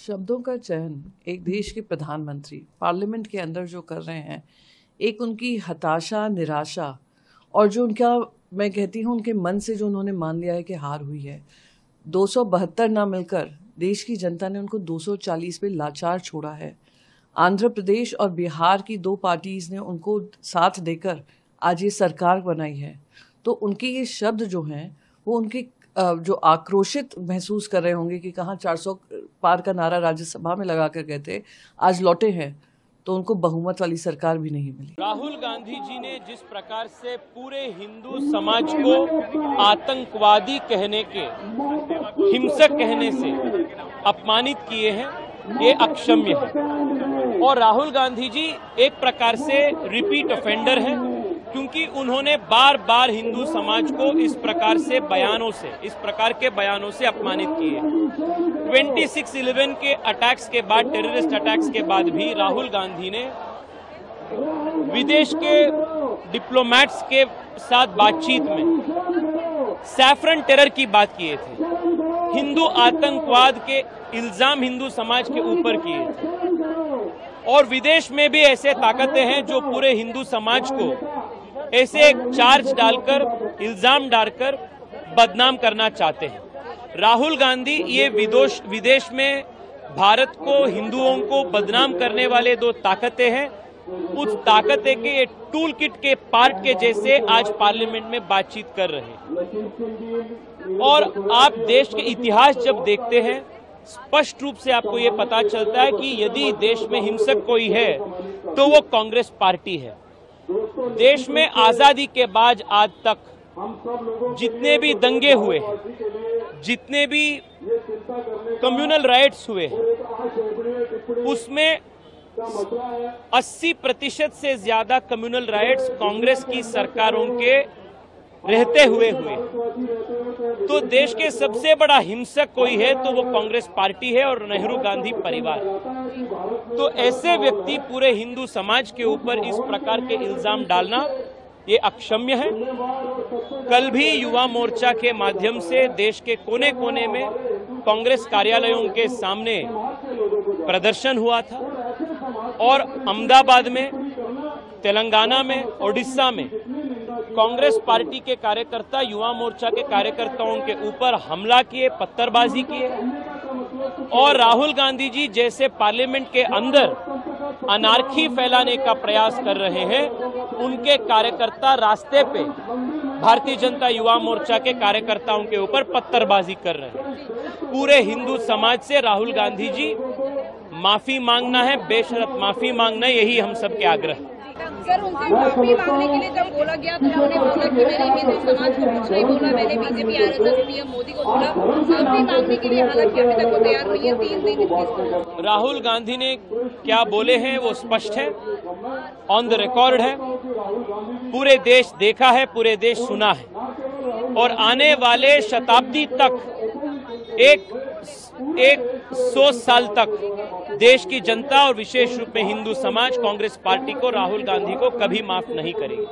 शब्दों का चयन एक देश के प्रधानमंत्री पार्लियामेंट के अंदर जो कर रहे हैं, एक उनकी हताशा, निराशा और जो उनका, मैं कहती हूँ उनके मन से जो उन्होंने मान लिया है कि हार हुई है। 272 ना मिलकर देश की जनता ने उनको 240 पे लाचार छोड़ा है। आंध्र प्रदेश और बिहार की दो पार्टीज ने उनको साथ देकर आज ये सरकार बनाई है। तो उनके ये शब्द जो हैं वो उनके जो आक्रोशित महसूस कर रहे होंगे कि कहाँ 400 पार का नारा राज्यसभा में लगा कर गए थे, आज लौटे हैं तो उनको बहुमत वाली सरकार भी नहीं मिली। राहुल गांधी जी ने जिस प्रकार से पूरे हिंदू समाज को आतंकवादी कहने के, हिंसक कहने से अपमानित किए हैं, ये अक्षम्य है। और राहुल गांधी जी एक प्रकार से रिपीट ऑफेंडर हैं, क्योंकि उन्होंने बार बार हिंदू समाज को इस प्रकार के बयानों से अपमानित किए। 26/11 के अटैक्स के बाद, टेररिस्ट अटैक्स के बाद भी राहुल गांधी ने विदेश के डिप्लोमैट्स के साथ बातचीत में सैफरन टेरर की बात किए थे, हिंदू आतंकवाद के इल्जाम हिंदू समाज के ऊपर किए थे। और विदेश में भी ऐसे ताकतें हैं जो पूरे हिंदू समाज को ऐसे चार्ज डालकर, इल्जाम डालकर बदनाम करना चाहते हैं। राहुल गांधी ये विदेश में भारत को, हिंदुओं को बदनाम करने वाले दो ताकतें हैं, उस ताकतें के टूल किट के पार्ट के जैसे आज पार्लियामेंट में बातचीत कर रहे हैं। और आप देश के इतिहास जब देखते हैं, स्पष्ट रूप से आपको ये पता चलता है कि यदि देश में हिंसक कोई है तो वो कांग्रेस पार्टी है। देश में आजादी के बाद आज तक जितने भी दंगे हुए हैं, जितने भी कम्युनल राइट्स हुए हैं, उसमें 80% से ज्यादा कम्युनल राइट्स कांग्रेस की सरकारों के रहते हुए तो देश के सबसे बड़ा हिंसक कोई है तो वो कांग्रेस पार्टी है और नेहरू गांधी परिवार। तो ऐसे व्यक्ति पूरे हिंदू समाज के ऊपर इस प्रकार के इल्जाम डालना ये अक्षम्य है। कल भी युवा मोर्चा के माध्यम से देश के कोने कोने में कांग्रेस कार्यालयों के सामने प्रदर्शन हुआ था और अहमदाबाद में, तेलंगाना में, ओडिशा में कांग्रेस पार्टी के कार्यकर्ता युवा मोर्चा के कार्यकर्ताओं के ऊपर हमला किए, पत्थरबाजी किए। और राहुल गांधी जी जैसे पार्लियामेंट के अंदर अनार्की फैलाने का प्रयास कर रहे हैं, उनके कार्यकर्ता रास्ते पे भारतीय जनता युवा मोर्चा के कार्यकर्ताओं के ऊपर पत्थरबाजी कर रहे हैं। पूरे हिंदू समाज से राहुल गांधी जी माफी मांगना है, बेशर्त माफी मांगना है, यही हम सबके आग्रह है। सर, उनसे माफी मांगने के लिए जब बोला गया तो उन्होंने बोला कि मैंने हिंदू समाज को कुछ नहीं बोला, मैंने बीजेपी आरएसएस पीएम मोदी को बोला। माफी मांगने के लिए हालांकि अभी तक वो तैयार नहीं है। 3 दिन राहुल गांधी ने क्या बोले हैं वो स्पष्ट है, ऑन द रिकॉर्ड है, पूरे देश देखा है, पूरे देश सुना है। और आने वाले शताब्दी तक, एक 100 साल तक देश की जनता और विशेष रूप में हिंदू समाज कांग्रेस पार्टी को, राहुल गांधी को कभी माफ नहीं करेगी।